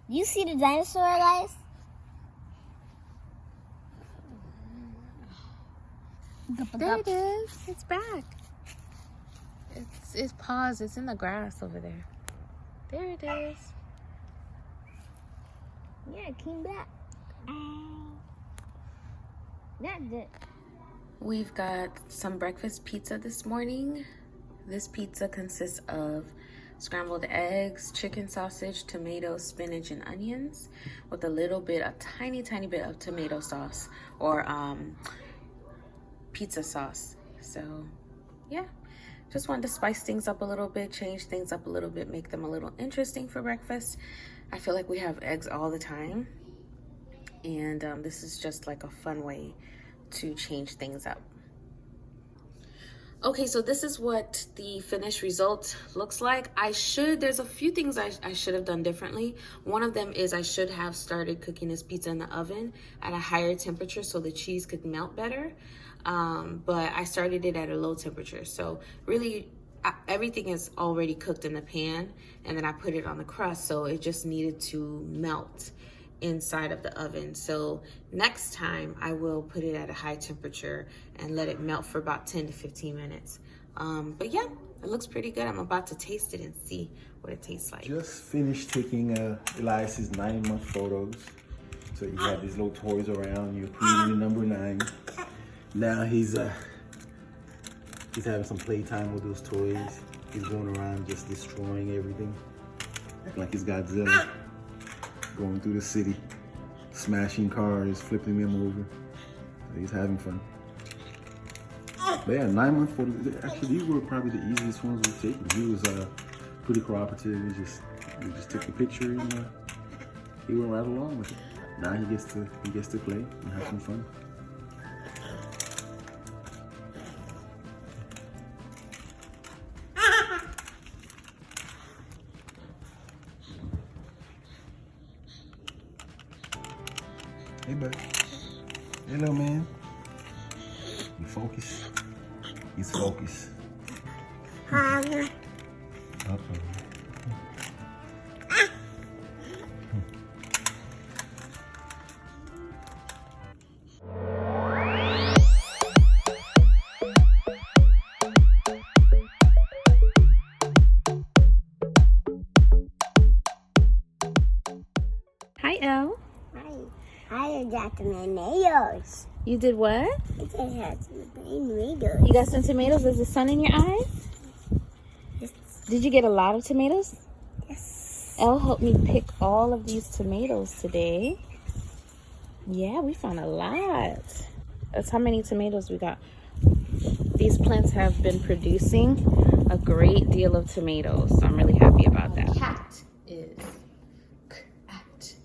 You see the dinosaur, guys? There it is. It's back. It's paused. It's in the grass over there. There it is. Yeah, it came back. That's it. We've got some breakfast pizza this morning. This pizza consists of scrambled eggs, chicken sausage, tomatoes, spinach, and onions with a tiny bit of tomato sauce or pizza sauce. So yeah, just wanted to spice things up a little bit, change things up a little bit, make them a little interesting for breakfast. I feel like we have eggs all the time, and this is just like a fun way to change things up. Okay, so this is what the finished result looks like. There's a few things I should have done differently. One of them is I should have started cooking this pizza in the oven at a higher temperature so the cheese could melt better. But I started it at a low temperature. So really, everything is already cooked in the pan, and then I put it on the crust, so it just needed to melt inside of the oven. So next time I will put it at a high temperature and let it melt for about 10 to 15 minutes. But yeah, it looks pretty good. I'm about to taste it and see what it tastes like. Just finished taking Elias's 9-month photos. So you have these little toys around. You're creating number 9. Now he's having some playtime with those toys. He's going around just destroying everything, like he's Godzilla. Going through the city, smashing cars, flipping them over. He's having fun. But yeah, 9-month photos. Actually, these were probably the easiest ones we've taken. He was pretty cooperative. We just took the picture and he went right along with it. Now he gets to play and have some fun. Hey, bud. Hello, man. You focus? He's focused. Uh-oh. Hi, Elle. I got tomatoes. You did what? I just had some tomatoes. You got some tomatoes? Is the sun in your eyes? Yes. Did you get a lot of tomatoes? Yes. Elle helped me pick all of these tomatoes today. Yeah, we found a lot. That's how many tomatoes we got. These plants have been producing a great deal of tomatoes, so I'm really happy about that. Cat is cat.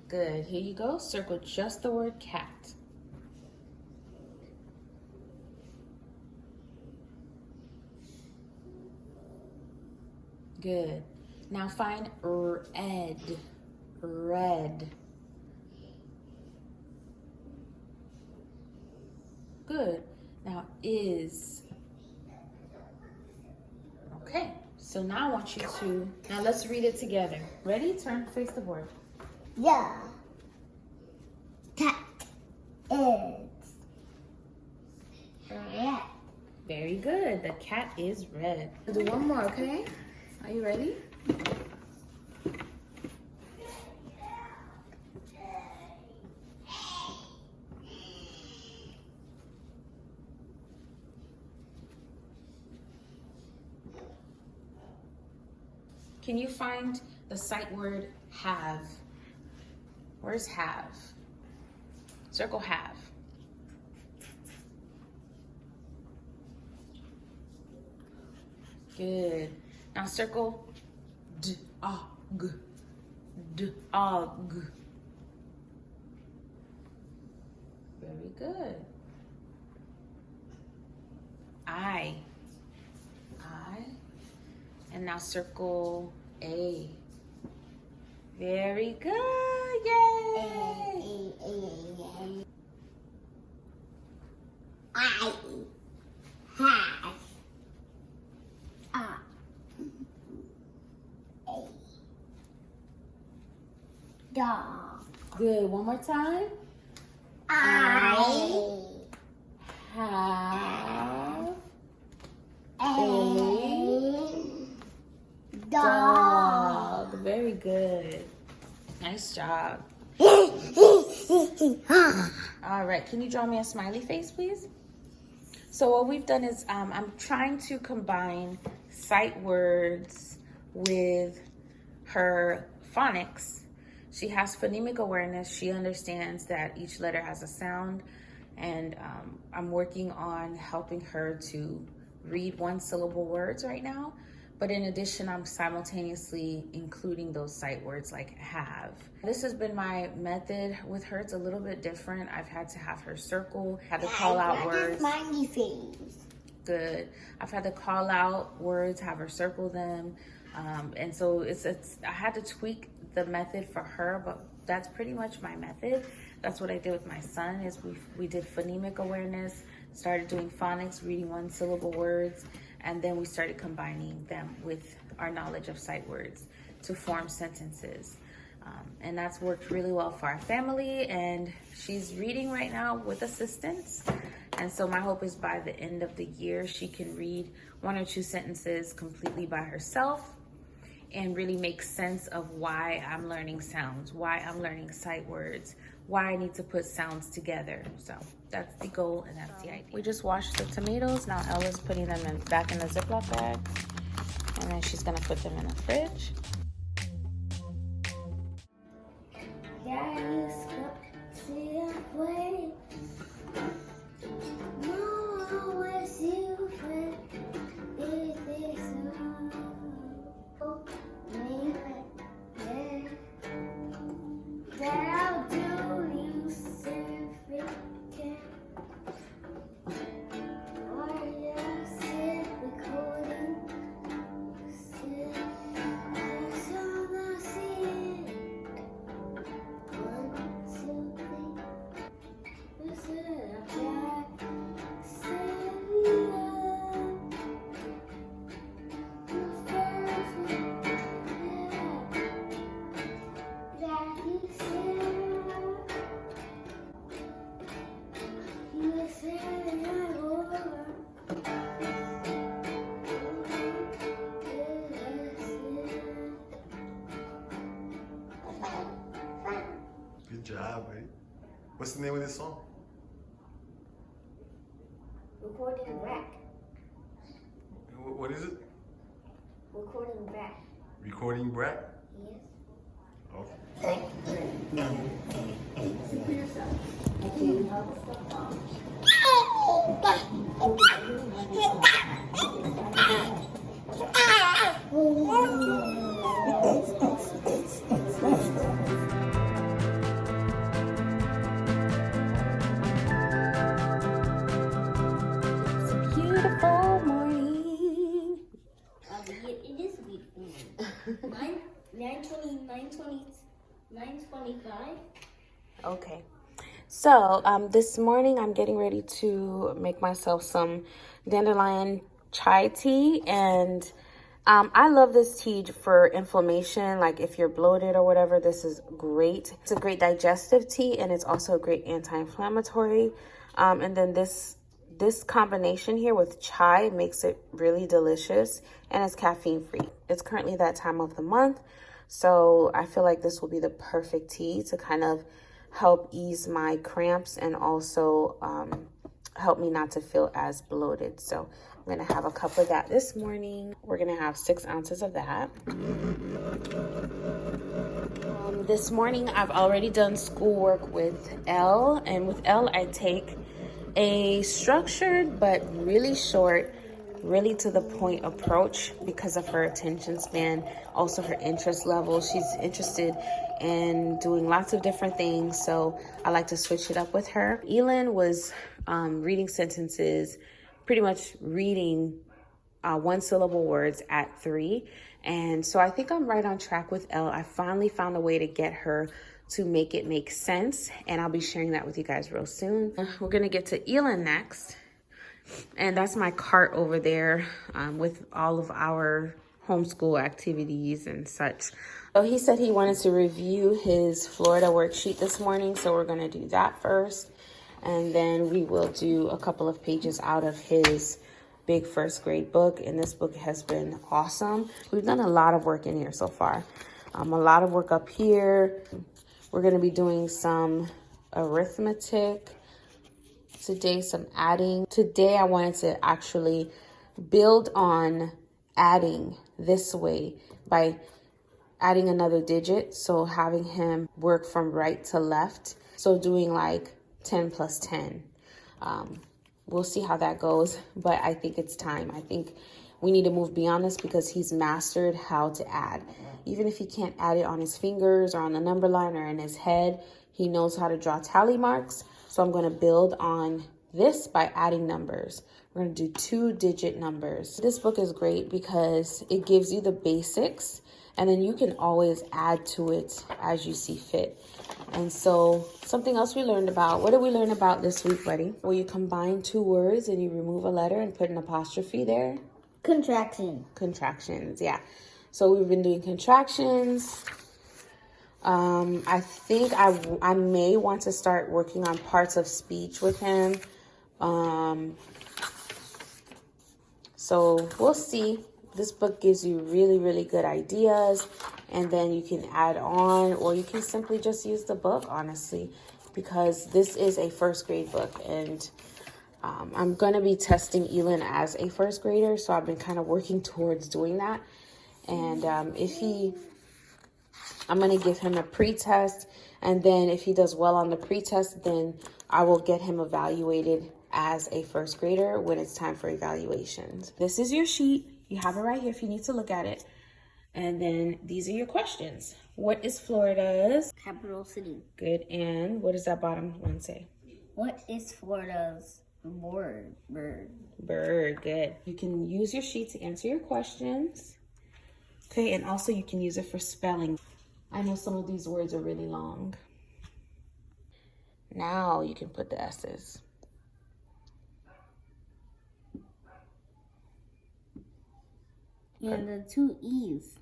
Good. Here you go. Circle just the word cat. Good. Now find red. Red. Good. Now is. Okay. So now I want you to, now let's read it together. Ready? Turn, face the board. Yeah. Cat is red. Very good. The cat is red. I'll do one more, okay? Are you ready? Can you find the sight word have? Where's have? Circle have. Good. Now circle d-og. D-og. Very good. I. And now circle A. Very good. Yay! I have dog. Good. One more time. I Have a dog. dog. Very good. Nice job. All right. Can you draw me a smiley face, please? So what we've done is I'm trying to combine sight words with her phonics. She has phonemic awareness. She understands that each letter has a sound, and I'm working on helping her to read one-syllable words right now. But in addition, I'm simultaneously including those sight words like have. This has been my method with her. It's a little bit different. I've had to have her circle, had to call out words. Smiley face. Good. I've had to call out words, have her circle them. And so I had to tweak the method for her, but that's pretty much my method. That's what I did with my son is we did phonemic awareness, started doing phonics, reading one-syllable words, and then we started combining them with our knowledge of sight words to form sentences. And that's worked really well for our family, and she's reading right now with assistance. And so my hope is by the end of the year, she can read 1 or 2 sentences completely by herself and really make sense of why I'm learning sounds, why I'm learning sight words, why I need to put sounds together. So that's the goal and that's the idea. We just washed the tomatoes. Now Ella's putting them back in the Ziploc bag, and then she's gonna put them in the fridge. Daddy slipped away. Mama was you, but it is so. How do you significant? Are you sit recording? Sit as on the scene. 1, 2, 3. This is a black Celia. Good job, buddy. What's the name of this song? Recording rack. What is it? Recording rack. Recording Brat? Yes. Okay. It's a beautiful morning. It is beautiful. 9:25. Okay. So this morning I'm getting ready to make myself some dandelion chai tea, and I love this tea for inflammation. Like if you're bloated or whatever, this is great. It's a great digestive tea, and it's also a great anti-inflammatory. And then this combination here with chai makes it really delicious, and it's caffeine free. It's currently that time of the month, so I feel like this will be the perfect tea to kind of help ease my cramps and also help me not to feel as bloated. So I'm gonna have a cup of that this morning. We're gonna have 6 ounces of that. This morning I've already done schoolwork with Elle, and with Elle I take a structured but really short, really to the point approach because of her attention span, also her interest level. She's interested in doing lots of different things, so I like to switch it up with her. Elin was reading sentences, pretty much reading 1-syllable words at 3, and so I think I'm right on track with Elle. I finally found a way to get her to make it make sense, and I'll be sharing that with you guys real soon. We're gonna get to Elin next, and that's my cart over there with all of our homeschool activities and such. So he said he wanted to review his Florida worksheet this morning, so we're going to do that first. And then we will do a couple of pages out of his big first grade book. And this book has been awesome. We've done a lot of work in here so far. A lot of work up here. We're going to be doing some arithmetic today, some adding. Today I wanted to actually build on adding this way by adding another digit. So having him work from right to left. So doing like 10 plus 10. We'll see how that goes, but I think it's time. I think we need to move beyond this because he's mastered how to add. Even if he can't add it on his fingers or on the number line or in his head, he knows how to draw tally marks. So I'm going to build on this by adding numbers. We're going to do 2-digit numbers. This book is great because it gives you the basics and then you can always add to it as you see fit. And so something else we learned about, what did we learn about this week, buddy? Well, you combine two words and you remove a letter and put an apostrophe there. Contraction. Contractions, yeah. So we've been doing contractions. I think I may want to start working on parts of speech with him. So we'll see. This book gives you really, really good ideas. And then you can add on, or you can simply just use the book, honestly, because this is a first grade book. And I'm going to be testing Elin as a first grader. So I've been kind of working towards doing that. And I'm going to give him a pre-test. And then if he does well on the pre-test, then I will get him evaluated as a first grader when it's time for evaluations. This is your sheet. You have it right here if you need to look at it. And then these are your questions. What is Florida's Capital city. Good. And what does that bottom one say? What is Florida's bird? Bird. Good. You can use your sheet to answer your questions. Okay, and also you can use it for spelling. I know some of these words are really long. Now you can put the S's. And the 2 E's.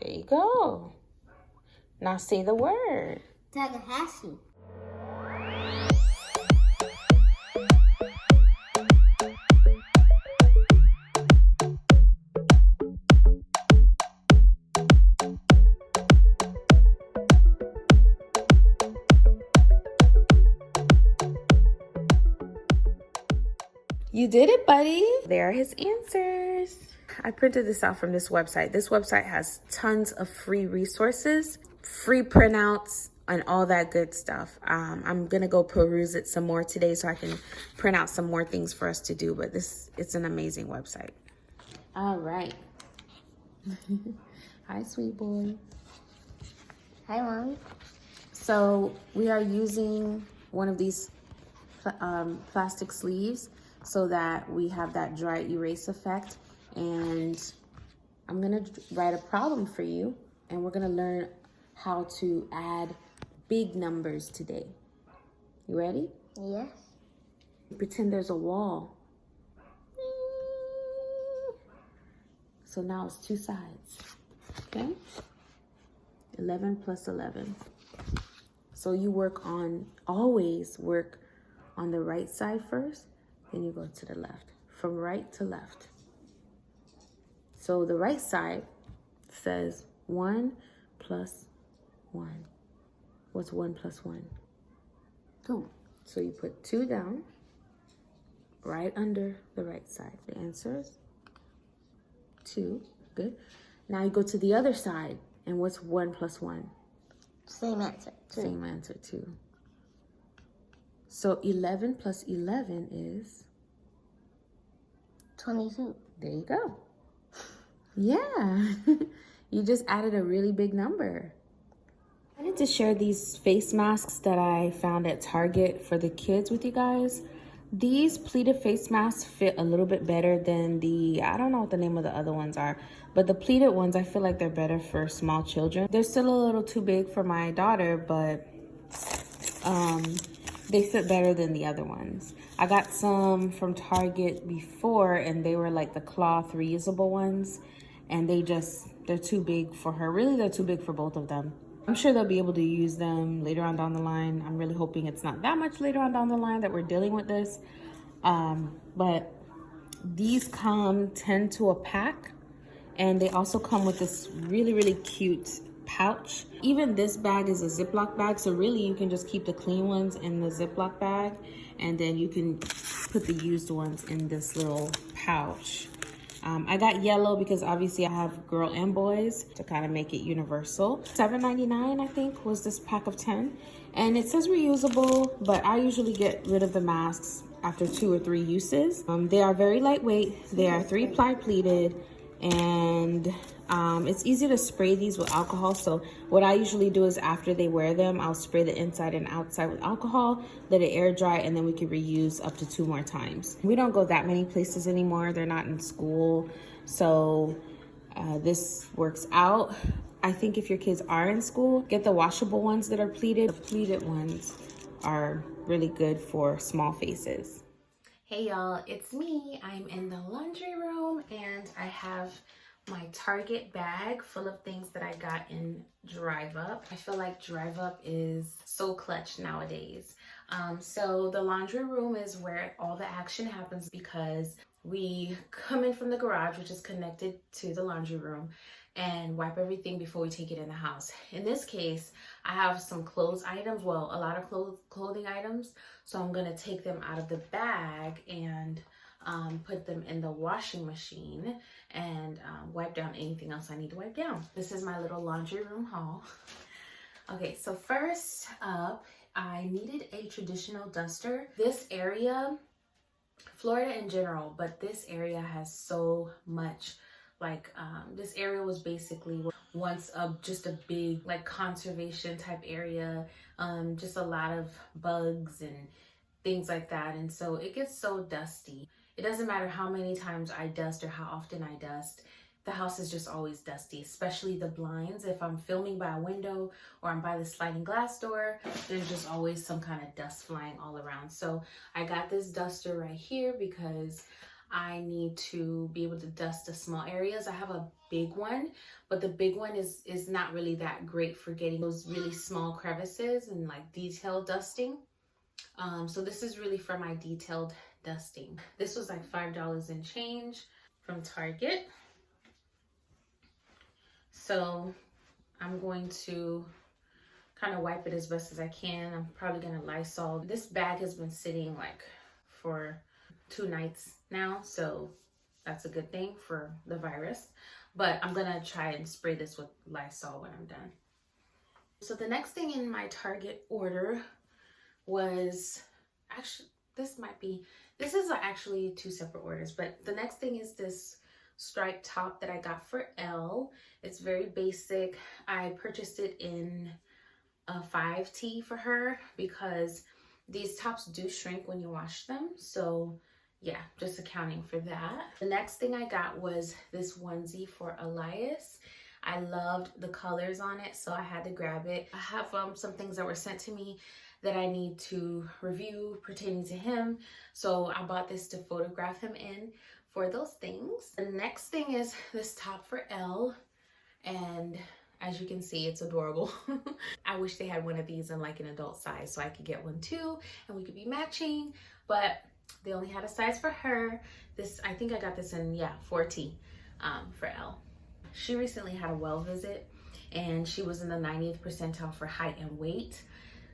There you go. Now say the word. Tallahassee. You did it, buddy. There are his answers. I printed this out from this website. This website has tons of free resources, free printouts, and all that good stuff. I'm gonna go peruse it some more today so I can print out some more things for us to do, but it's an amazing website. All right. Hi, sweet boy. Hi, Mommy. So we are using one of these plastic sleeves so that we have that dry erase effect. And I'm gonna write a problem for you, and we're gonna learn how to add big numbers today. You ready? Yes. Pretend there's a wall. So now it's 2 sides, okay? 11 plus 11. So you always work on the right side first, then you go to the left, from right to left. So the right side says 1 plus 1. What's 1 plus 1? 2. So you put 2 down, right under the right side. The answer is 2. Good. Now you go to the other side, and what's 1 plus 1? Same answer. 2. Same answer, 2. So 11 plus 11 is? 22. There you go. Yeah, you just added a really big number. I wanted to share these face masks that I found at Target for the kids with you guys. These pleated face masks fit a little bit better than I don't know what the name of the other ones are, but the pleated ones, I feel like they're better for small children. They're still a little too big for my daughter, but they fit better than the other ones. I got some from Target before, and they were like the cloth reusable ones. and they're too big for her. Really, they're too big for both of them. I'm sure they'll be able to use them later on down the line. I'm really hoping it's not that much later on down the line that we're dealing with this. But these come 10 to a pack, and they also come with this really, really cute pouch. Even this bag is a Ziploc bag, so really you can just keep the clean ones in the Ziploc bag, and then you can put the used ones in this little pouch. I got yellow because obviously I have girl and boys to kind of make it universal. $7.99 I think was this pack of 10, and it says reusable, but I usually get rid of the masks after 2 or 3 uses. They are very lightweight. They are 3-ply pleated, and it's easy to spray these with alcohol. So what I usually do is after they wear them, I'll spray the inside and outside with alcohol, let it air dry, and then we can reuse up to 2 more times. We don't go that many places anymore. They're not in school, so this works out. I think if your kids are in school, get the washable ones that are pleated. The pleated ones are really good for small faces. Hey y'all, it's me. I'm in the laundry room and I have my Target bag full of things that I got in Drive Up. I feel like Drive Up is so clutch nowadays. So the laundry room is where all the action happens because we come in from the garage, which is connected to the laundry room, and wipe everything before we take it in the house. In this case, I have some clothes items, well, a lot of clothing items, so I'm gonna take them out of the bag and put them in the washing machine and wipe down anything else I need to wipe down. This is my little laundry room haul. Okay, so first up, I needed a traditional duster. This area, Florida in general, but this area has so much, like this area was basically once just a big like conservation type area, just a lot of bugs and things like that, and so it gets so dusty. It doesn't matter how many times I dust or how often I dust, the house is just always dusty, especially the blinds. If I'm filming by a window or I'm by the sliding glass door, there's just always some kind of dust flying all around. So I got this duster right here because I need to be able to dust the small areas. I have a big one, but the big one is not really that great for getting those really small crevices and like detailed dusting. So this is really for my detailed dusting. This was like $5 and change from Target. So I'm going to kind of wipe it as best as I can. I'm probably gonna Lysol. This bag has been sitting like for 2 nights now, so that's a good thing for the virus. But I'm gonna try and spray this with Lysol when I'm done. So the next thing in my Target order was actually, this is actually 2 separate orders, but the next thing is this striped top that I got for Elle. It's very basic. I purchased it in a 5T for her because these tops do shrink when you wash them. So yeah, just accounting for that. The next thing I got was this onesie for Elias. I loved the colors on it, so I had to grab it. I have some things that were sent to me that I need to review pertaining to him, so I bought this to photograph him in for those things. The next thing is this top for Elle, and as you can see, it's adorable. I wish they had one of these in like an adult size so I could get one too and we could be matching, but they only had a size for her. This, I think I got this in, yeah, 4T for Elle. She recently had a well visit and she was in the 90th percentile for height and weight.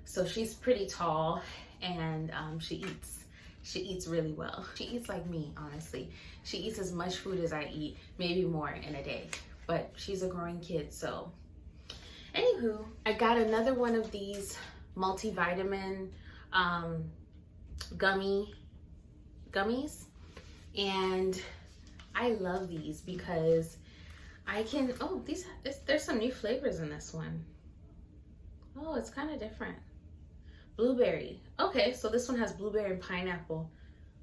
So she's pretty tall, and she eats really well. She eats like me, honestly. She eats as much food as I eat, maybe more in a day, but she's a growing kid. So anywho, I got another one of these multivitamin gummies, and I love these because I can, oh, there's some new flavors in this one. Oh, it's kind of different. Blueberry. Okay, so this one has blueberry and pineapple.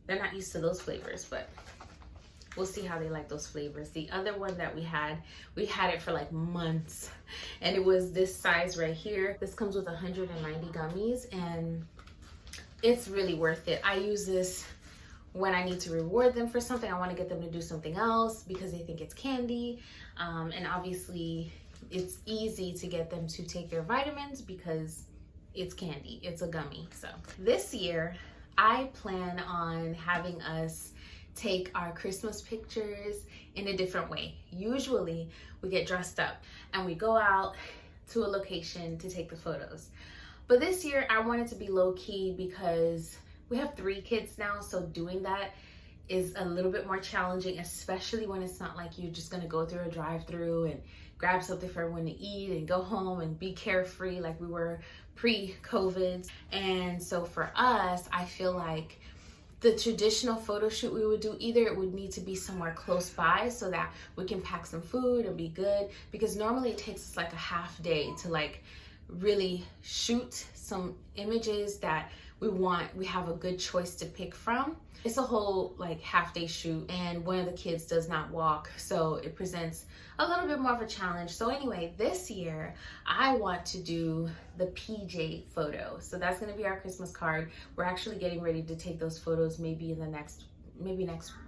They're not used to those flavors, but we'll see how they like those flavors. The other one that we had it for like months, and it was this size right here. This comes with 190 gummies, and it's really worth it. I use this when I need to reward them for something, I want to get them to do something else because they think it's candy. And obviously it's easy to get them to take their vitamins because it's candy, it's a gummy. So this year I plan on having us take our Christmas pictures in a different way. Usually we get dressed up and we go out to a location to take the photos. But this year I wanted to be low-key because we have 3 kids now, so doing that is a little bit more challenging, especially when it's not like you're just gonna go through a drive-through and grab something for everyone to eat and go home and be carefree like we were pre-COVID. And so for us, I feel like the traditional photo shoot we would do, either it would need to be somewhere close by so that we can pack some food and be good, because normally it takes us like a half day to like really shoot some images that we have a good choice to pick from. It's a whole like half day shoot, and one of the kids does not walk, so it presents a little bit more of a challenge. So anyway, this year I want to do the PJ photo. So that's going to be our Christmas card. We're actually getting ready to take those photos maybe in the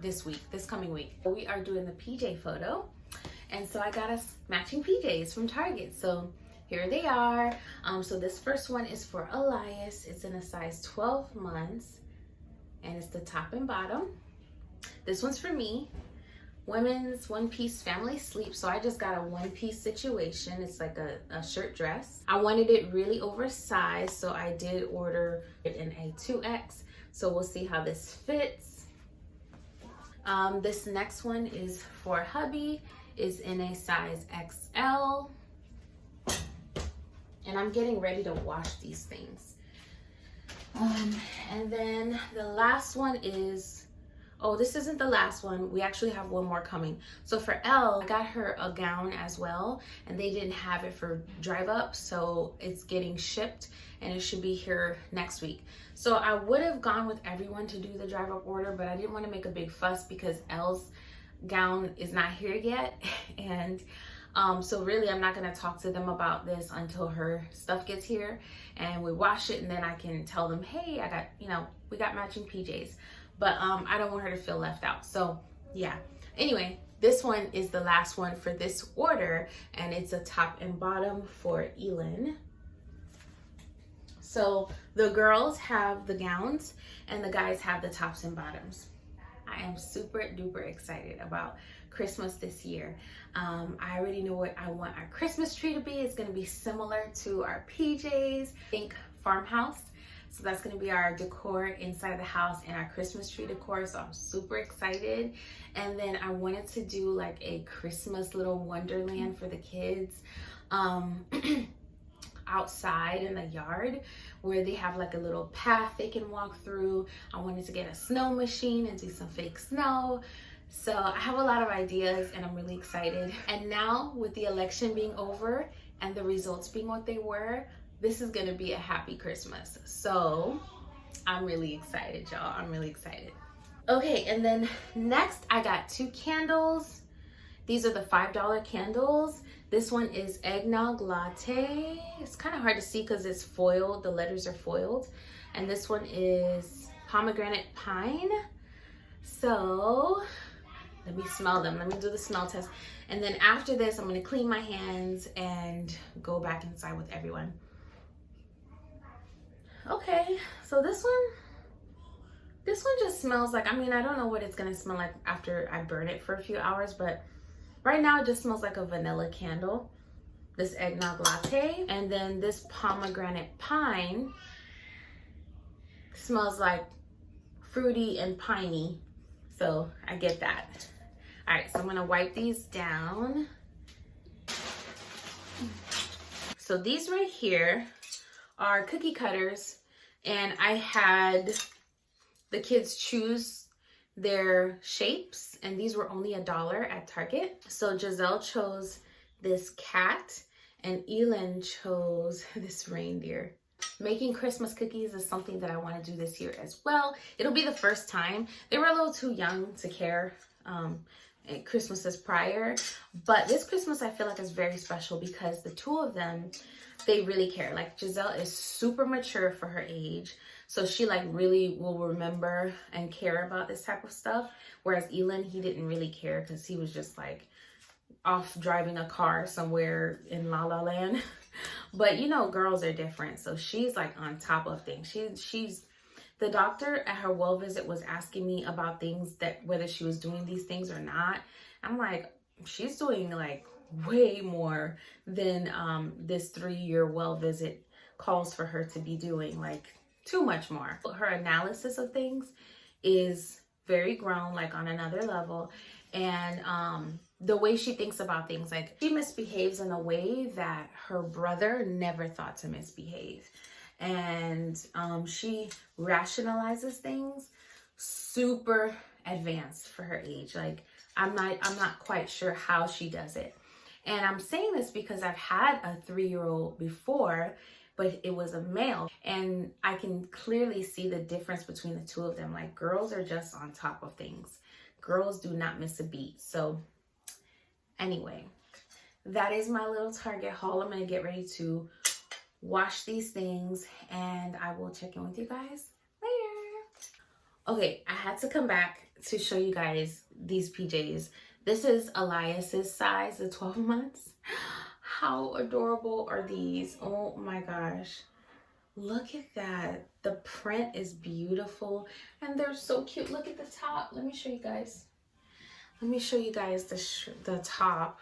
this coming week. We are doing the PJ photo, and so I got us matching PJs from Target. So here they are. So this first one is for Elias. It's in a size 12 months, and it's the top and bottom. This one's for me. Women's one-piece family sleep. So I just got a one-piece situation. It's like a shirt dress. I wanted it really oversized, so I did order it in a 2X. So we'll see how this fits. This next one is for hubby. Is in a size XL. And I'm getting ready to wash these things. And then the last one is, oh, this isn't the last one. We actually have one more coming. So for Elle, I got her a gown as well, and they didn't have it for drive up, so it's getting shipped and it should be here next week. So I would have gone with everyone to do the drive up order, but I didn't want to make a big fuss because Elle's gown is not here yet. And so really I'm not going to talk to them about this until her stuff gets here and we wash it, and then I can tell them, hey, I got, we got matching PJs. But I don't want her to feel left out. So yeah, anyway, this one is the last one for this order, and it's a top and bottom for Elin. So the girls have the gowns and the guys have the tops and bottoms. I am super duper excited about Christmas this year. I already know what I want our Christmas tree to be. It's going to be similar to our PJs. Think farmhouse. So that's going to be our decor inside the house and our Christmas tree decor. So I'm super excited. And then I wanted to do like a Christmas little wonderland for the kids outside in the yard, where they have like a little path they can walk through. I wanted to get a snow machine and do some fake snow. So I have a lot of ideas and I'm really excited. And now with the election being over and the results being what they were, this is gonna be a happy Christmas. So I'm really excited, y'all. I'm really excited. Okay, and then next I got 2 candles. These are the $5 candles. This one is eggnog latte. It's kind of hard to see because it's foiled. The letters are foiled. And this one is pomegranate pine. So let me smell them. Let me do the smell test. And then after this, I'm gonna clean my hands and go back inside with everyone. Okay, so this one just smells like, I don't know what it's gonna smell like after I burn it for a few hours, but right now it just smells like a vanilla candle. This eggnog latte, and then this pomegranate pine smells like fruity and piney. So I get that. All right, so I'm gonna wipe these down. So these right here are cookie cutters, and I had the kids choose their shapes, and these were only $1 at Target. So Giselle chose this cat and Elin chose this reindeer. Making Christmas cookies is something that I want to do this year as well. It'll be the first time. They were a little too young to care, Christmases prior, but this Christmas I feel like is very special because the two of them, they really care. Like Giselle is super mature for her age, so she like really will remember and care about this type of stuff, whereas Elin, he didn't really care because he was just like off driving a car somewhere in La La Land. But you know, girls are different, so she's like on top of things. She's the doctor at her well visit was asking me about things, that whether she was doing these things or not. I'm like, she's doing like way more than this 3-year well visit calls for her to be doing, like too much more. Her analysis of things is very grown, like on another level. And the way she thinks about things, like she misbehaves in a way that her brother never thought to misbehave. And she rationalizes things super advanced for her age. Like I'm not quite sure how she does it. And I'm saying this because I've had a 3-year-old before, but it was a male, and I can clearly see the difference between the two of them. Like girls are just on top of things. Girls do not miss a beat. So anyway, that is my little Target haul. I'm gonna get ready to wash these things and I will check in with you guys later. Okay, I had to come back to show you guys these PJs. This is Elias's size, the 12 months. How adorable are these? Oh my gosh. Look at that. The print is beautiful and they're so cute. Look at the top. Let me show you guys. Let me show you guys the top.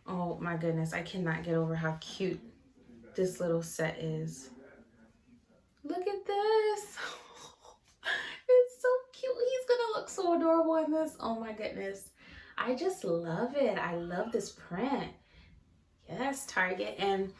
Oh my goodness. I cannot get over how cute this little set is. Look at this. It's so cute. He's gonna look so adorable in this. Oh my goodness. I just love it. I love this print. Yes, Target. And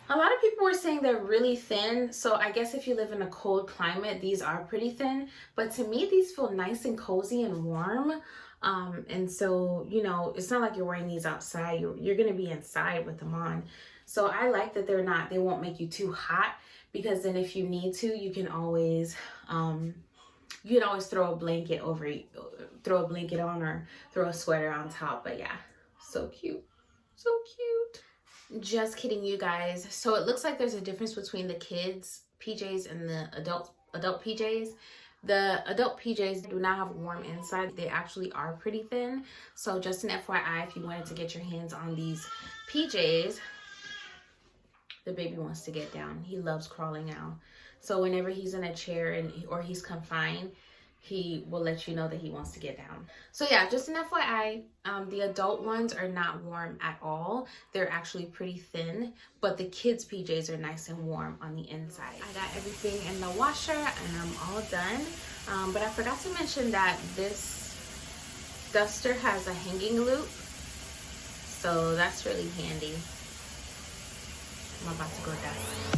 a lot of people were saying they're really thin. So I guess if you live in a cold climate, these are pretty thin. But to me, these feel nice and cozy and warm. And so, you know, it's not like you're wearing these outside. You're going to be inside with them on. So I like that they won't make you too hot, because then if you need to, you can always throw a blanket over, throw a blanket on, or throw a sweater on top. But yeah, so cute. So cute. Just kidding, you guys. So it looks like there's a difference between the kids PJs and the adult PJs. The adult PJs do not have warm inside. They actually are pretty thin. So just an FYI, if you wanted to get your hands on these PJs, the baby wants to get down. He loves crawling now. So whenever he's in a chair or he's confined, he will let you know that he wants to get down. So yeah, just an FYI, the adult ones are not warm at all. They're actually pretty thin, but the kids' PJs are nice and warm on the inside. I got everything in the washer and I'm all done. But I forgot to mention that this duster has a hanging loop. So that's really handy. I'm about to go down.